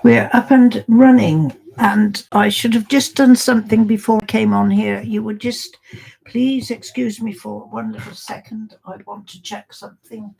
We're up and running, and I should have just done something before I came on here. You would just please excuse me for one little second. I want to check something.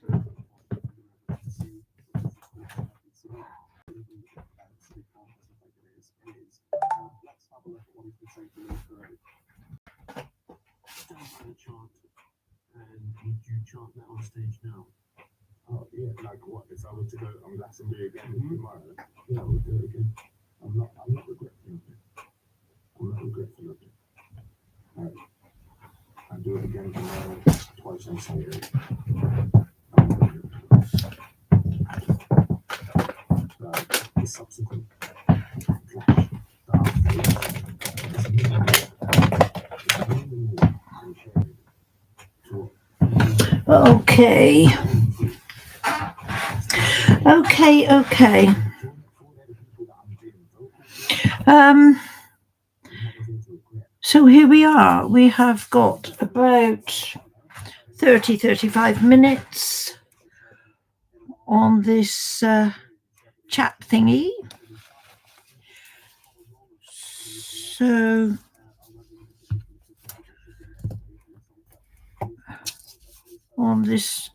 Okay. Okay. So here we are. We have got about 35 minutes on this chat thingy. So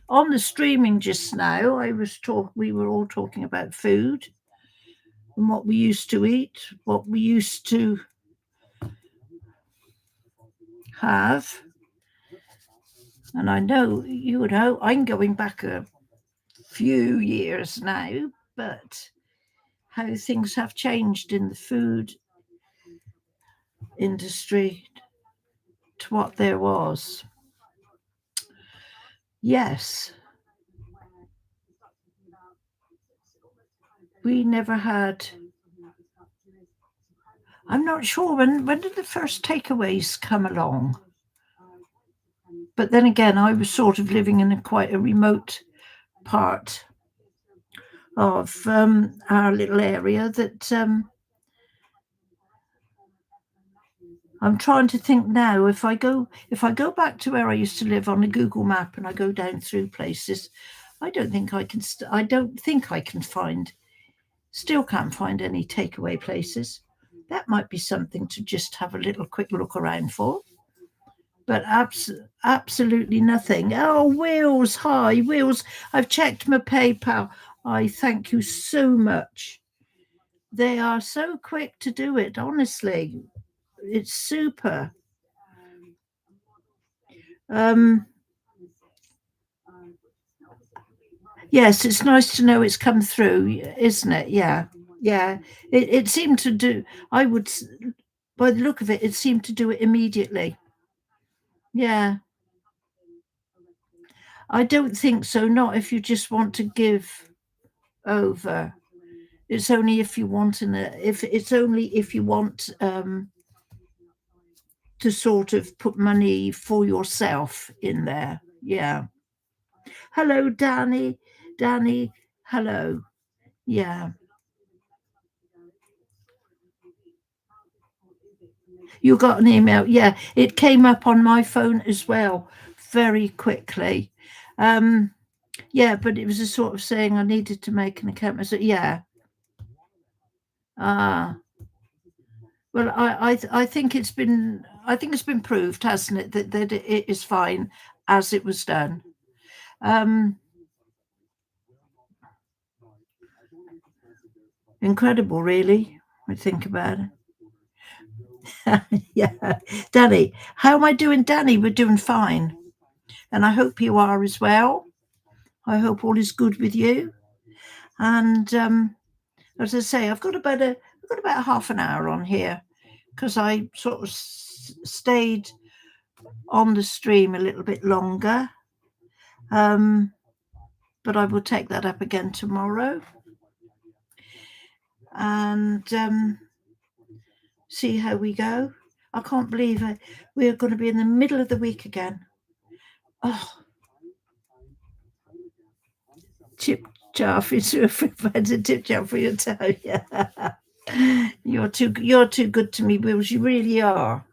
on the streaming just now, we were all talking about food and what we used to eat, what we used to have. And I know, I'm going back a few years now, but how things have changed in the food industry to what there was. Yes. We never had. I'm not sure when did the first takeaways come along? But then again, I was sort of living in quite a remote part of our little area that I'm trying to think now. If I go back to where I used to live on a Google map and I go down through places, I don't think I can. I don't think I can find. Still can't find any takeaway places. That might be something to just have a little quick look around for. But absolutely nothing. Oh, Wills, hi, Wills. I've checked my PayPal. I thank you so much. They are so quick to do it, honestly. It's super. Yes, it's nice to know it's come through, isn't it? Yeah. Yeah. It seemed to do, I would, by the look of it, it seemed to do it immediately. Yeah. I don't think so. Not if you just want to give over. It's only if you want if it's only if you want to sort of put money for yourself in there. Yeah. Hello, Danny. Danny, hello. Yeah. You got an email. Yeah. It came up on my phone as well very quickly. Yeah, but it was a sort of saying I needed to make an account. I said, yeah. Ah. Well, I think it's been proved, hasn't it, that it is fine as it was done. Incredible, really. I think about it. Yeah, Danny, how am I doing, Danny? We're doing fine, and I hope you are as well. I hope all is good with you. And as I say, I've got about half an hour on here because I sort of stayed on the stream a little bit longer. But I will take that up again tomorrow and see how we go. I can't believe it. We're going to be in the middle of the week again. Oh, chip chaff is a tip jar for your toe. Yeah. You're too good to me, Wills. You really are.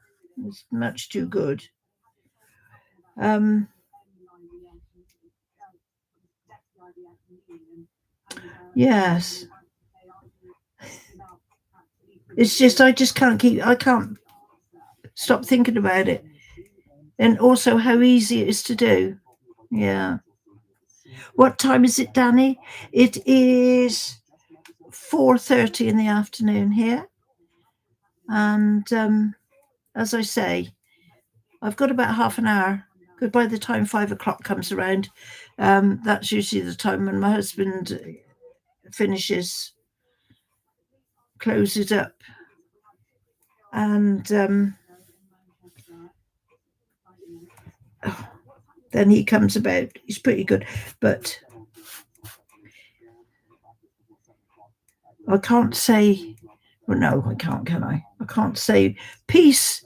It's much too good. Yes. It's just I just I can't stop thinking about it. And also how easy it is to do. Yeah. What time is it, Danny? It is 4:30 in the afternoon here. And as I say, I've got about half an hour. Because by the time 5 o'clock comes around, that's usually the time when my husband finishes, closes up, and then he comes about. He's pretty good, but I can't say. Well, no, I can't. Can I? I can't say peace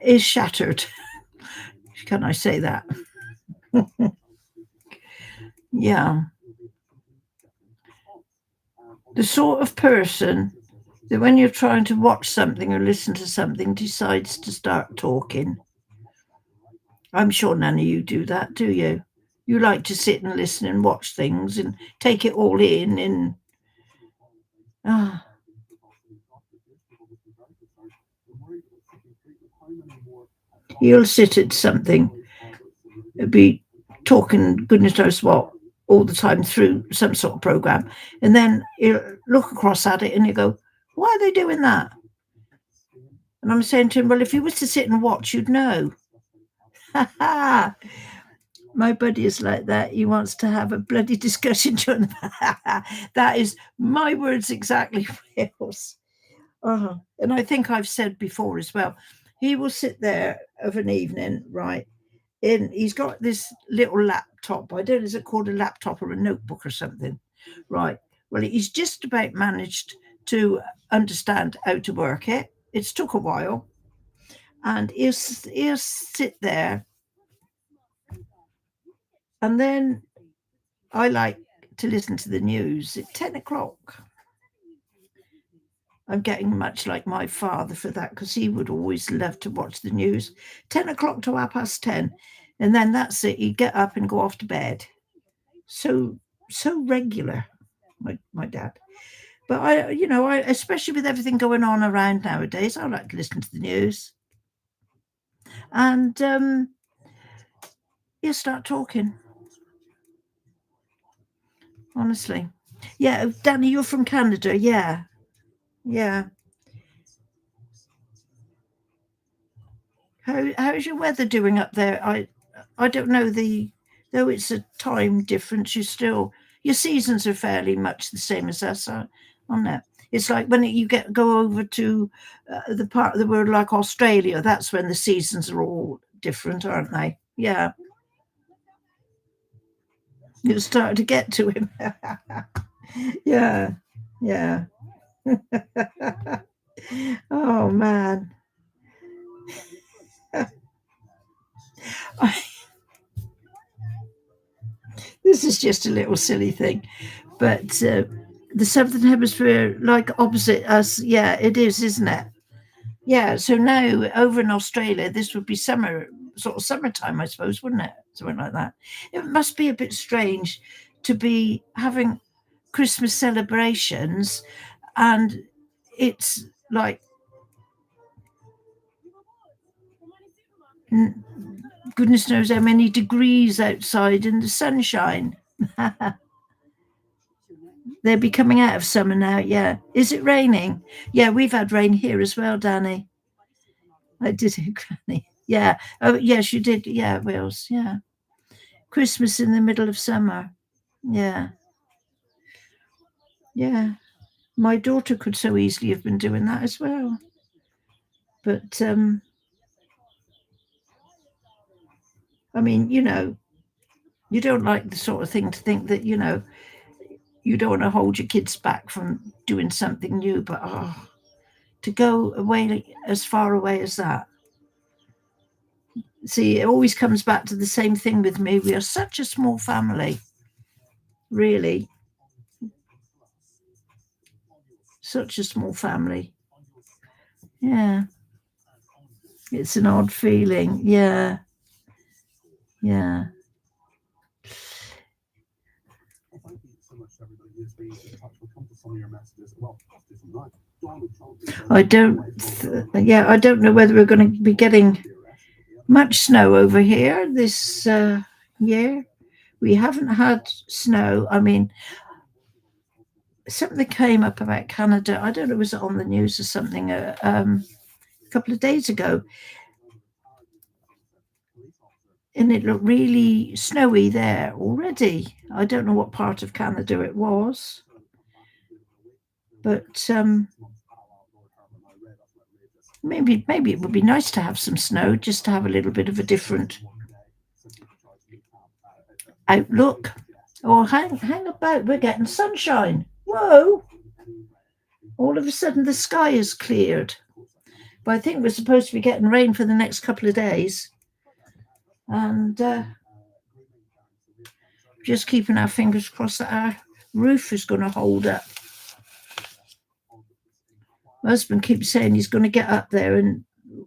is shattered. Can I say that? Yeah. The sort of person that when you're trying to watch something or listen to something decides to start talking. I'm sure none of you do that, do you? You like to sit and listen and watch things and take it all in and you'll sit at something, be talking goodness knows what all the time through some sort of program, and then you look across at it and you go, why are they doing that? And I'm saying to him, well, if you was to sit and watch, you'd know. My buddy is like that. He wants to have a bloody discussion. That is my words exactly, Wales. And I think I've said before as well, he will sit there of an evening, right? And he's got this little laptop. I don't know, is it called a laptop or a notebook or something? Right. Well, he's just about managed to understand how to work it. It's took a while. And he'll sit there. And then I like to listen to the news at 10 o'clock. I'm getting much like my father for that because he would always love to watch the news. 10 o'clock to 10:30. And then that's it. He'd get up and go off to bed. So regular, my dad. But I especially with everything going on around nowadays, I like to listen to the news. And you start talking. Honestly. Yeah, Danny, you're from Canada. Yeah. Yeah. How's your weather doing up there? I don't know though it's a time difference. Your seasons are fairly much the same as us, on that. It's like when you go over to the part of the world like Australia. That's when the seasons are all different, aren't they? Yeah, you start to get to him. Yeah, yeah. Oh man. This is just a little silly thing, but the southern hemisphere, like opposite us, yeah, it is, isn't it? Yeah. So now over in Australia, this would be summer, sort of summertime, I suppose, wouldn't it? Something like that. It must be a bit strange to be having Christmas celebrations, and it's like goodness knows how many degrees outside in the sunshine. They'll be coming out of summer now. Yeah. Is it raining? Yeah, we've had rain here as well, Danny. I did it, Granny. Yeah. Oh, yes, you did. Yeah, Wales. Yeah. Christmas in the middle of summer. Yeah. Yeah. My daughter could so easily have been doing that as well. But I mean, you don't like the sort of thing to think that, you don't want to hold your kids back from doing something new, but to go away as far away as that. See, it always comes back to the same thing with me. We are such a small family, really. Such a small family. Yeah. It's an odd feeling. Yeah. Yeah. I don't know whether we're going to be getting much snow over here this year. We haven't had snow. I mean, something came up about Canada. I don't know, was it on the news or something a couple of days ago? And it looked really snowy there already. I don't know what part of Canada it was, but maybe it would be nice to have some snow, just to have a little bit of a different outlook. Oh, hang about, we're getting sunshine. Whoa! All of a sudden the sky is cleared. But I think we're supposed to be getting rain for the next couple of days. And just keeping our fingers crossed that our roof is going to hold up. My husband keeps saying he's going to get up there and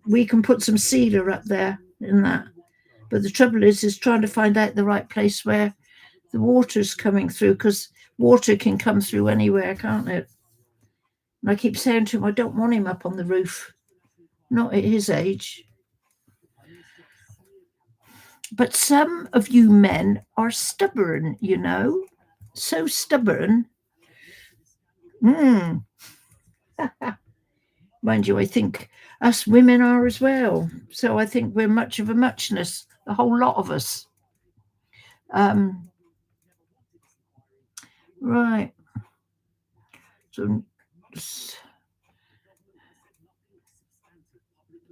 we can put some cedar up there in that. But the trouble is trying to find out the right place where the water's coming through, because water can come through anywhere, can't it? And I keep saying to him, I don't want him up on the roof, not at his age. But some of you men are stubborn, you know, so stubborn. Mind you, I think us women are as well. So I think we're much of a muchness, the whole lot of us. Right. So,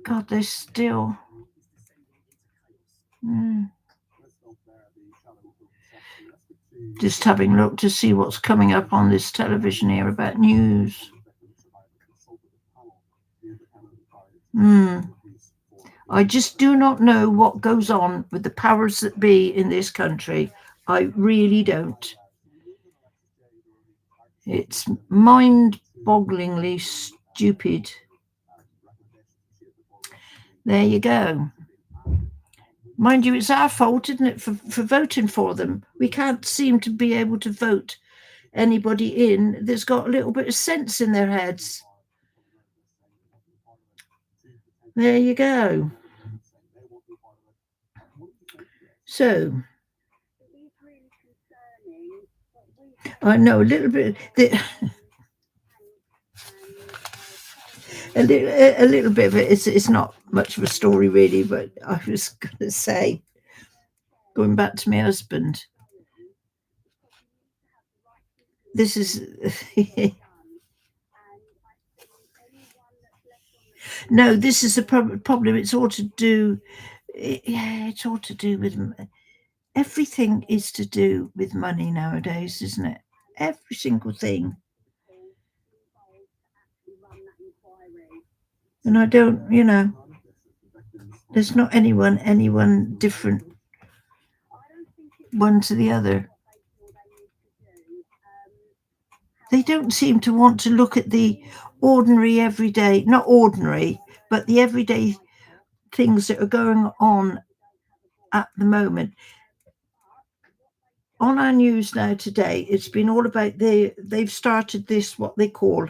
God, there's still. Just having a look to see what's coming up on this television here about news. I just do not know what goes on with the powers that be in this country. I really don't. It's mind-bogglingly stupid. There you go. Mind you, it's our fault, isn't it, for voting for them? We can't seem to be able to vote anybody in that's got a little bit of sense in their heads. There you go. So, I know a little bit. A little bit of it. It's not much of a story really, but I was going to say, going back to my husband, this is no, this is a problem. It's all to do. It's all to do with everything is to do with money nowadays, isn't it? Every single thing. And I don't, there's not anyone different one to the other. They don't seem to want to look at the ordinary everyday, not ordinary, but the everyday things that are going on at the moment. On our news now today, it's been all about they've started this, what they call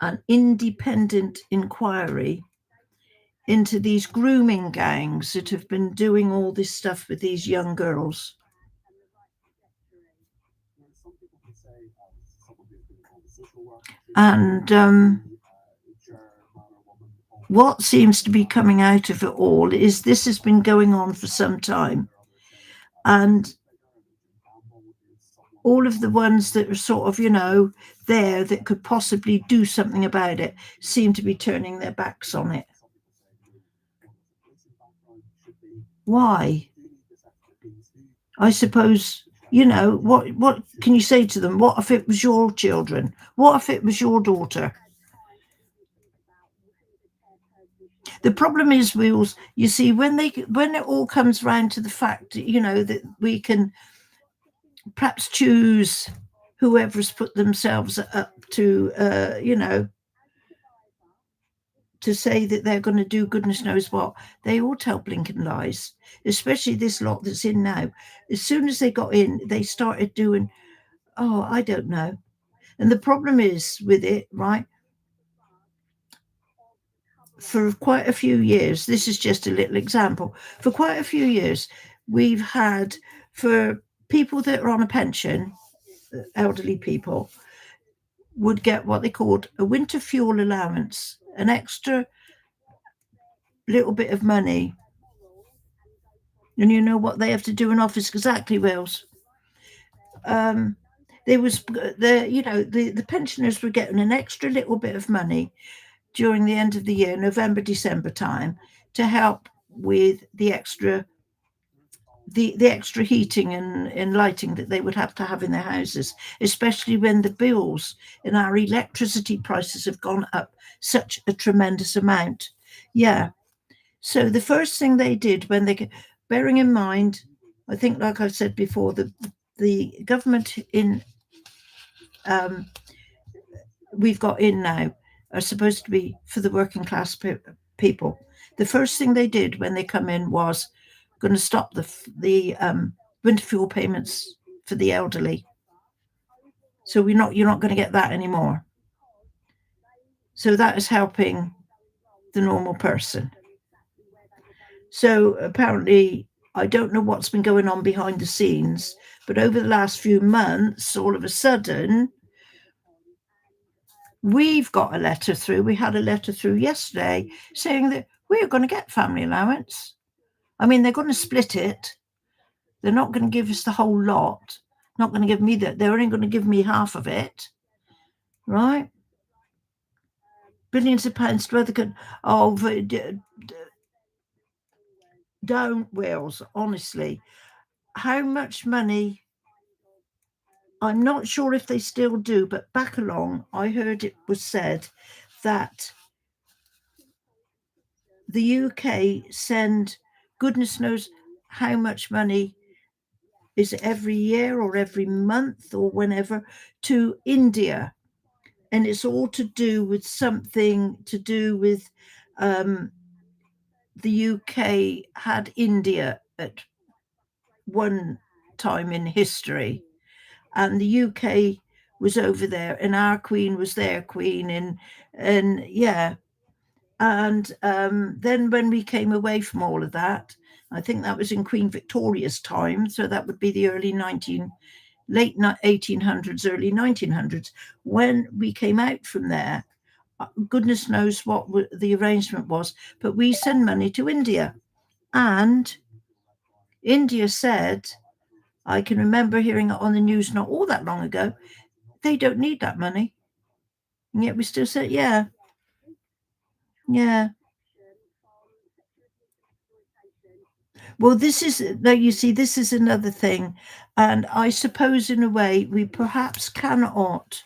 an independent inquiry into these grooming gangs that have been doing all this stuff with these young girls. And what seems to be coming out of it all is this has been going on for some time. And all of the ones that are sort of, there that could possibly do something about it seem to be turning their backs on it. Why? I suppose, what can you say to them? What if it was your children? What if it was your daughter? The problem is, Wheels, you see, when it all comes round to the fact, that we can perhaps choose whoever's put themselves up to, to say that they're going to do goodness knows what, they all tell blinking lies, especially this lot that's in now. As soon as they got in, they started doing Oh, I don't know. And the problem is with it, right? For quite a few years, this is just a little example. For quite a few years, we've had, for people that are on a pension, elderly people would get what they called a winter fuel allowance, an extra little bit of money. And you know what they have to do in office exactly, Wills? Um, there was the pensioners were getting an extra little bit of money during the end of the year, November, December time, to help with the extra heating and lighting that they would have to have in their houses, especially when the bills and our electricity prices have gone up such a tremendous amount. Yeah. So the first thing they did when they, bearing in mind, I think, like I've said before, the government in um, we've got in now are supposed to be for the working class people. The first thing they did when they come in was going to stop the winter fuel payments for the elderly. So you're not going to get that anymore. So that is helping the normal person. So apparently, I don't know what's been going on behind the scenes, but over the last few months, all of a sudden, we've got a letter through. We had a letter through yesterday saying that we're going to get family allowance. I mean, they're going to split it. They're not going to give us the whole lot. Not going to give me that. They're only going to give me half of it, right? Billions of pounds to other countries. Oh, don't, Wills, honestly. How much money? I'm not sure if they still do, but back along, I heard it was said that the UK send goodness knows how much money, is it every year or every month or whenever, to India. And it's all to do with something to do with the UK had India at one time in history, and the UK was over there, and our queen was their queen, and yeah. And then when we came away from all of that, I think that was in Queen Victoria's time, so that would be the late 1800s, early 1900s. When we came out from there, goodness knows what the arrangement was, but we send money to India. And India said, I can remember hearing it on the news not all that long ago, they don't need that money. And yet we still said, yeah, yeah. Well, this is, like you see, this is another thing. And I suppose, in a way, we perhaps cannot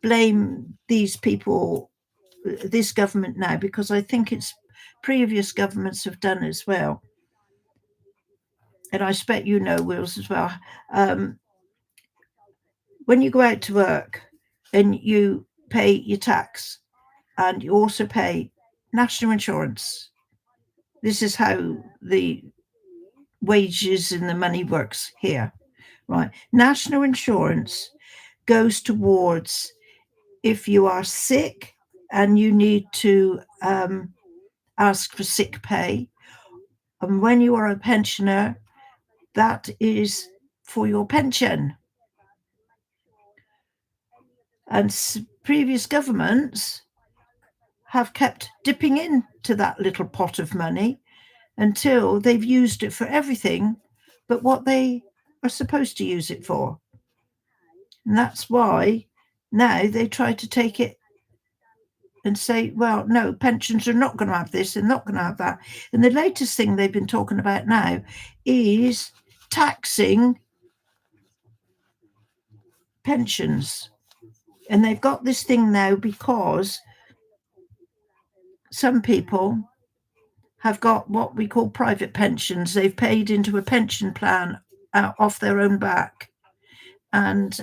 blame these people, this government now, because I think it's previous governments have done as well. And I expect you know, Wills, as well. When you go out to work and you pay your tax and you also pay national insurance, this is how the wages and the money works here, right? National insurance goes towards if you are sick and you need to ask for sick pay. And when you are a pensioner, that is for your pension. And previous governments have kept dipping into that little pot of money until they've used it for everything but what they are supposed to use it for. And that's why now they try to take it and say, well, no, pensions are not going to have this and not going to have that. And the latest thing they've been talking about now is taxing pensions. And they've got this thing now because some people have got what we call private pensions. They've paid into a pension plan off their own back. And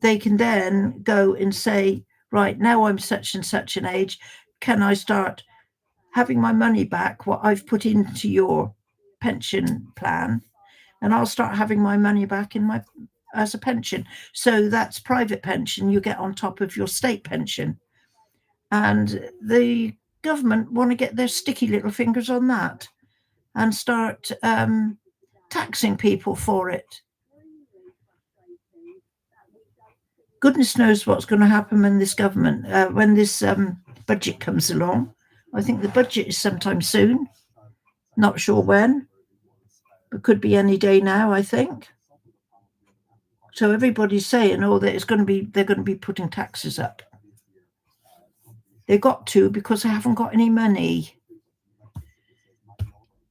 they can then go and say, right, now I'm such and such an age. Can I start having my money back, what I've put into your pension plan? and I'll start having my money back as a pension. So that's private pension you get on top of your state pension. And the government want to get their sticky little fingers on that and start taxing people for it. Goodness knows what's going to happen when this budget comes along. I think the budget is sometime soon. Not sure when. It could be any day now, I think. So everybody's saying, that they're going to be putting taxes up. They've got to, because they haven't got any money.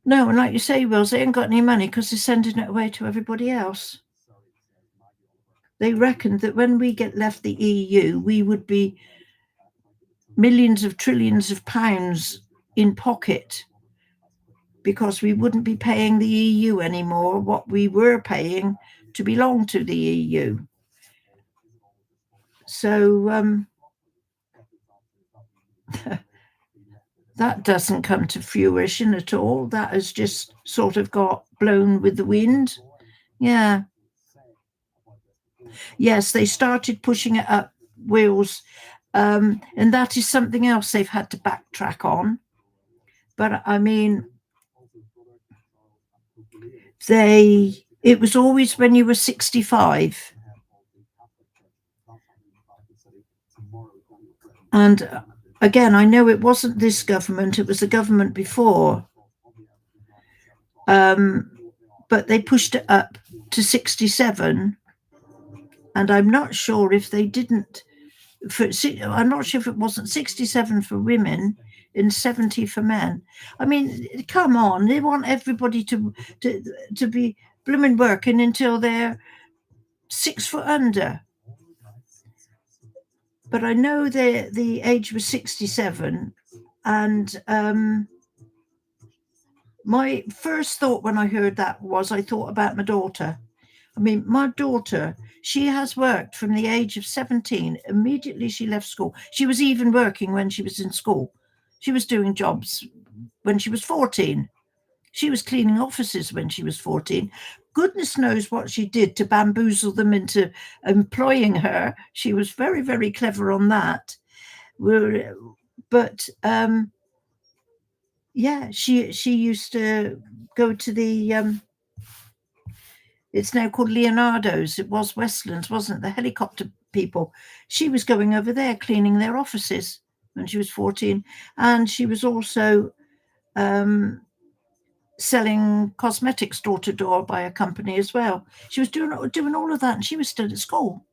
No, and like you say, Wills, they ain't got any money because they're sending it away to everybody else. They reckoned that when we get left the EU, we would be millions of trillions of pounds in pocket, because we wouldn't be paying the EU anymore what we were paying to belong to the EU. So that doesn't come to fruition at all. That has just sort of got blown with the wind. Yeah. Yes, they started pushing it up, Wills, and that is something else they've had to backtrack on. But I mean, it was always when you were 65. And again, I know it wasn't this government, it was the government before. But they pushed it up to 67. And I'm not sure if they didn't. I'm not sure if it wasn't 67 for women and 70 for men. I mean, come on, they want everybody to be blooming working until they're 6 foot under. But I know the age was 67, and my first thought when I heard that was I thought about my daughter. I mean, my daughter, she has worked from the age of 17. Immediately she left school. She was even working when she was in school. She was doing jobs when she was 14. She was cleaning offices when she was 14. Goodness knows what she did to bamboozle them into employing her. She was very, very clever on that. But yeah, she used to go to the it's now called Leonardo's. It was Westlands, wasn't it? The helicopter people. She was going over there cleaning their offices when she was 14. And she was also selling cosmetics door to door by a company as well. She was doing all of that, and she was still at school.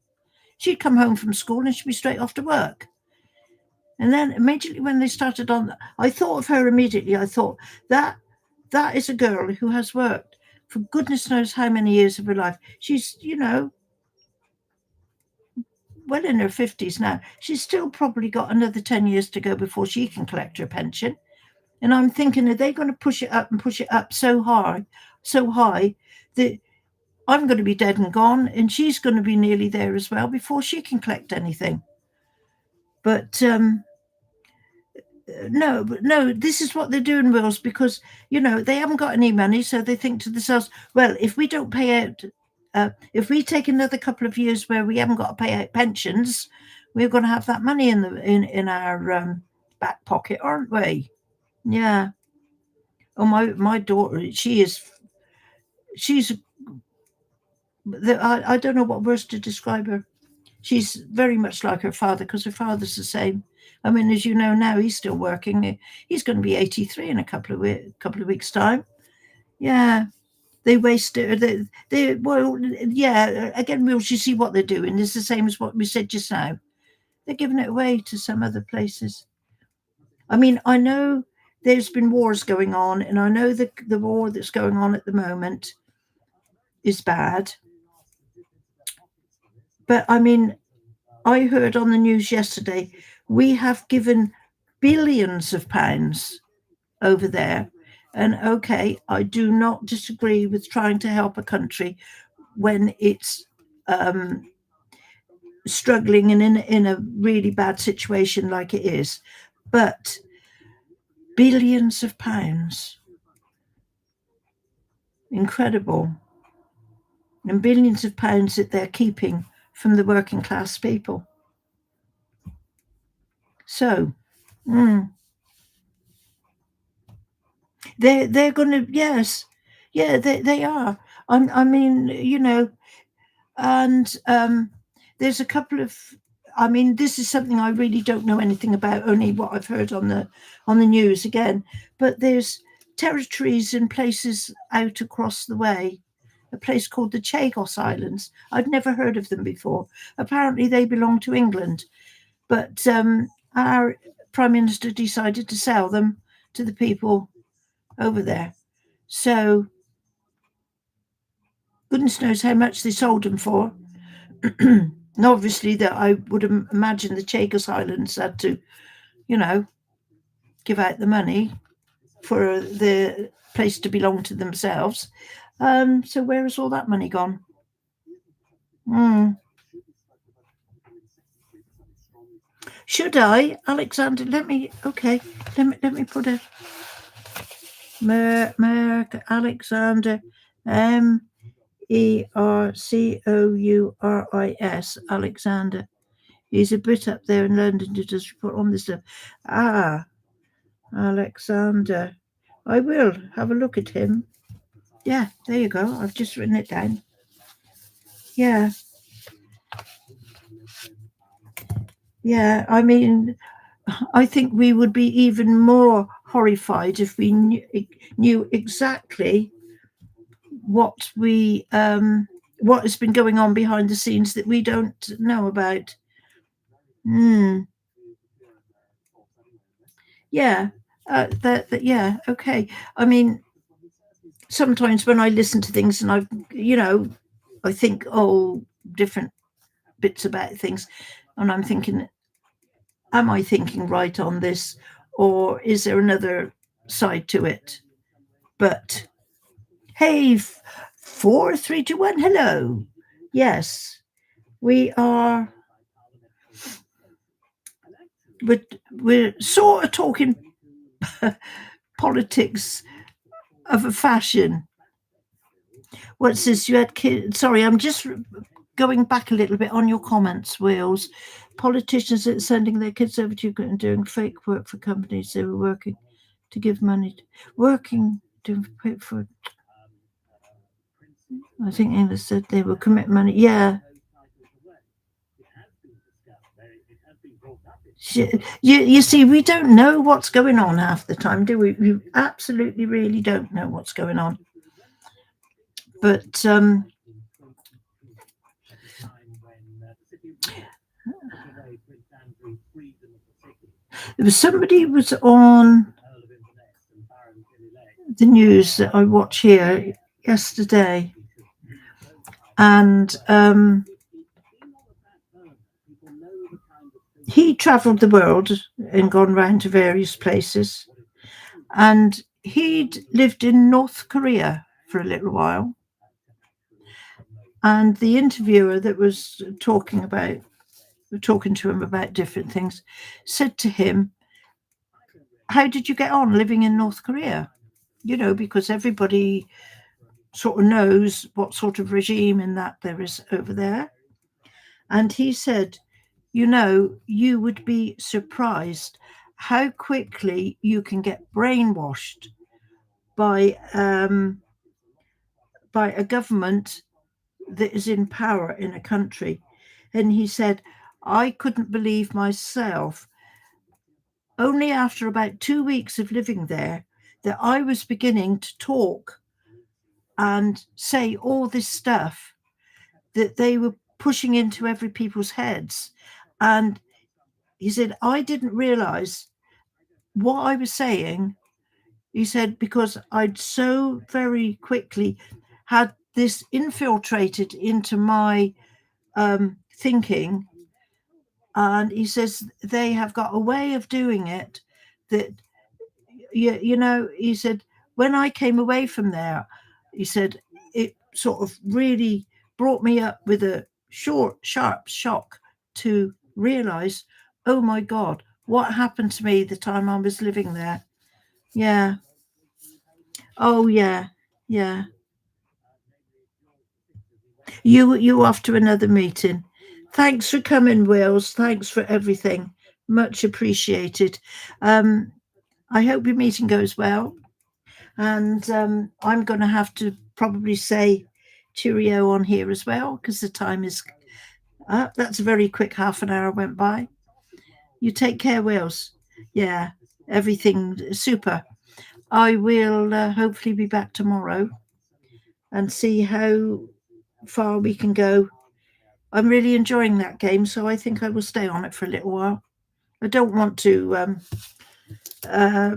She'd come home from school and she'd be straight off to work. And then immediately when they started on, I thought of her immediately. I thought that is a girl who has worked for goodness knows how many years of her life. She's, well in her 50s now. She's still probably got another 10 years to go before she can collect her pension. And I'm thinking, are they going to push it up so high that I'm going to be dead and gone, and she's going to be nearly there as well before she can collect anything? But no, this is what they're doing, Wills, because, they haven't got any money. So they think to themselves, well, if we don't pay out, if we take another couple of years where we haven't got to pay out pensions, we're going to have that money in our back pocket, aren't we? Yeah. Oh, my daughter, I don't know what words to describe her. She's very much like her father, because her father's the same. I mean, as you know now, he's still working. He's going to be 83 in a couple of weeks' time. Yeah, they waste it. Well, yeah. Again, you see what they're doing. It's the same as what we said just now. They're giving it away to some other places. I mean, I know there's been wars going on, and I know the war that's going on at the moment is bad. But I mean, I heard on the news yesterday, we have given billions of pounds over there. And okay, I do not disagree with trying to help a country when it's struggling and in a really bad situation like it is. But billions of pounds. Incredible. and billions of pounds that they're keeping from the working class people. So, they're going to, yes, yeah, they are. I mean, and there's a couple of, I mean, this is something I really don't know anything about, only what I've heard on the news again. But there's territories and places out across the way, a place called the Chagos Islands. I'd never heard of them before. Apparently, they belong to England, but our Prime Minister decided to sell them to the people over there. So goodness knows how much they sold them for. And obviously, that I would imagine the Chagos Islands had to, give out the money for the place to belong to themselves. So where has all that money gone? Should I, Alexander? Let me put a Merc Alexander Mercouris, Alexander. He's a bit up there in London to just put on this stuff. Alexander. I will have a look at him. Yeah, there you go. I've just written it down. Yeah. Yeah, I mean, I think we would be even more horrified if we knew exactly what has been going on behind the scenes that we don't know about. Yeah, yeah, okay. I mean, sometimes when I listen to things and I think, different bits about things, and I'm thinking, am I thinking right on this, or is there another side to it? But hey, 4, 3, 2, 1, hello. Yes, we are. We're sort of talking politics of a fashion. What's this? You had kids. Sorry, I'm just going back a little bit on your comments, Wheels. Politicians are sending their kids over to Ukraine and doing fake work for companies they were working to give money, doing fake for. I think English said they will commit money. Yeah. You see, we don't know what's going on half the time, do we? We absolutely really don't know what's going on. But there was somebody was on the news that I watch here yesterday, and he travelled the world and gone round to various places, and he'd lived in North Korea for a little while. And the interviewer that was talking to him about different things said to him, how did you get on living in North Korea? Because everybody sort of knows what sort of regime in that there is over there. And he said, you would be surprised how quickly you can get brainwashed by a government that is in power in a country. And he said, I couldn't believe myself, only after about 2 weeks of living there, that I was beginning to talk and say all this stuff that they were pushing into every people's heads. And he said, I didn't realize what I was saying. He said, because I'd so very quickly had this infiltrated into my thinking. And he says they have got a way of doing it that, he said, when I came away from there, he said, it sort of really brought me up with a short, sharp shock to realize, oh my God, what happened to me the time I was living there? Yeah. Oh, yeah. Yeah. You off to another meeting. Thanks for coming, Wills. Thanks for everything. Much appreciated. Um, I hope your meeting goes well. And I'm going to have to probably say cheerio on here as well because the time is up. That's a very quick half an hour went by. You take care, Wills. Yeah, everything super. I will hopefully be back tomorrow and see how far we can go. I'm really enjoying that game, so I think I will stay on it for a little while. I don't want to uh,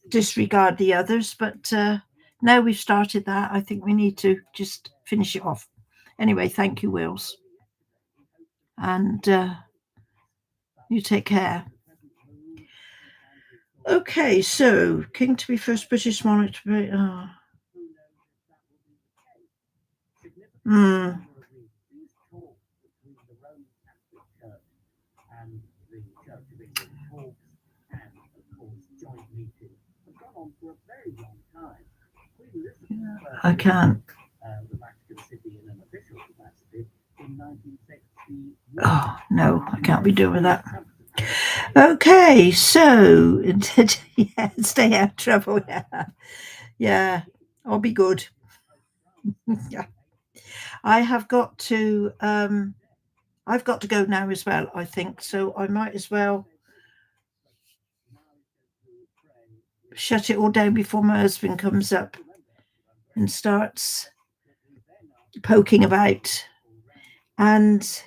disregard the others, but now we've started that, I think we need to just finish it off. Anyway, thank you, Wills. And you take care. Okay, so king to be first British monarch to be. I can't. Oh, no, I can't be doing that. Okay, so yeah, stay out of trouble. Yeah, I'll be good. Yeah. I have got to I've got to go now as well, I think. So I might as well shut it all down before my husband comes up and starts poking about. And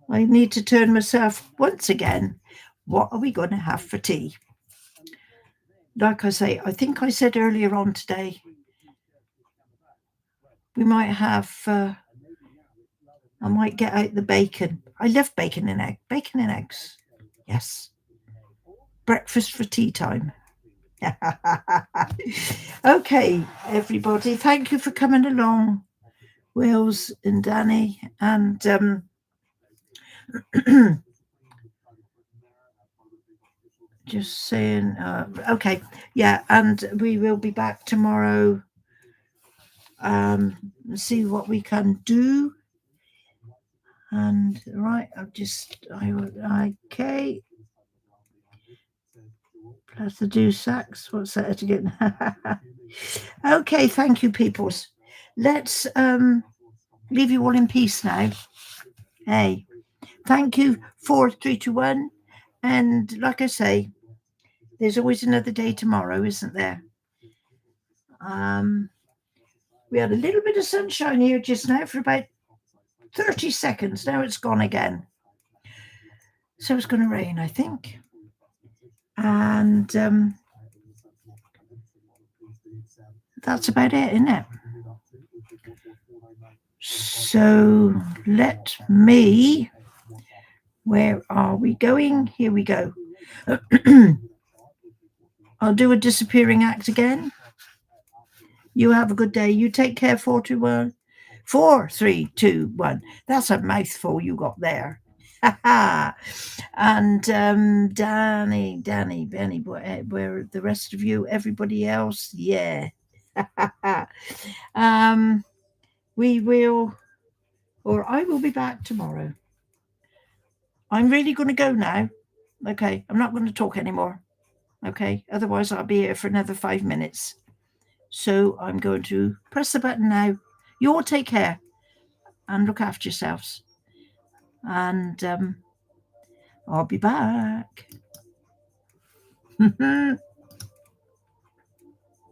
I need to turn myself once again. What are we going to have for tea? Like I say, I think I said earlier on today, we might have, I might get out the bacon. I love bacon and egg. Bacon and eggs. Yes. Breakfast for tea time. Okay, everybody. Thank you for coming along, Wills and Danny. And just saying, okay, yeah, and we will be back tomorrow. See what we can do. And right, okay. Plus the do sax. What's that again? Okay, thank you, peoples. Let's leave you all in peace now. Hey, thank you. 4, 3, 2, 1. And like I say, there's always another day tomorrow, isn't there? We had a little bit of sunshine here just now for about 30 seconds. Now it's gone again. So it's going to rain, I think. And that's about it, isn't it? So let me. Where are we going? Here we go. I'll do a disappearing act again. You have a good day. You take care. 4, 2, 1. 4, 3, 2, 1. That's a mouthful you got there. And Danny, Benny, where the rest of you, everybody else, yeah. We will, or I will be back tomorrow. I'm really going to go now. Okay, I'm not going to talk anymore. Okay, otherwise I'll be here for another 5 minutes. So I'm going to press the button now. You all take care and look after yourselves. And I'll be back.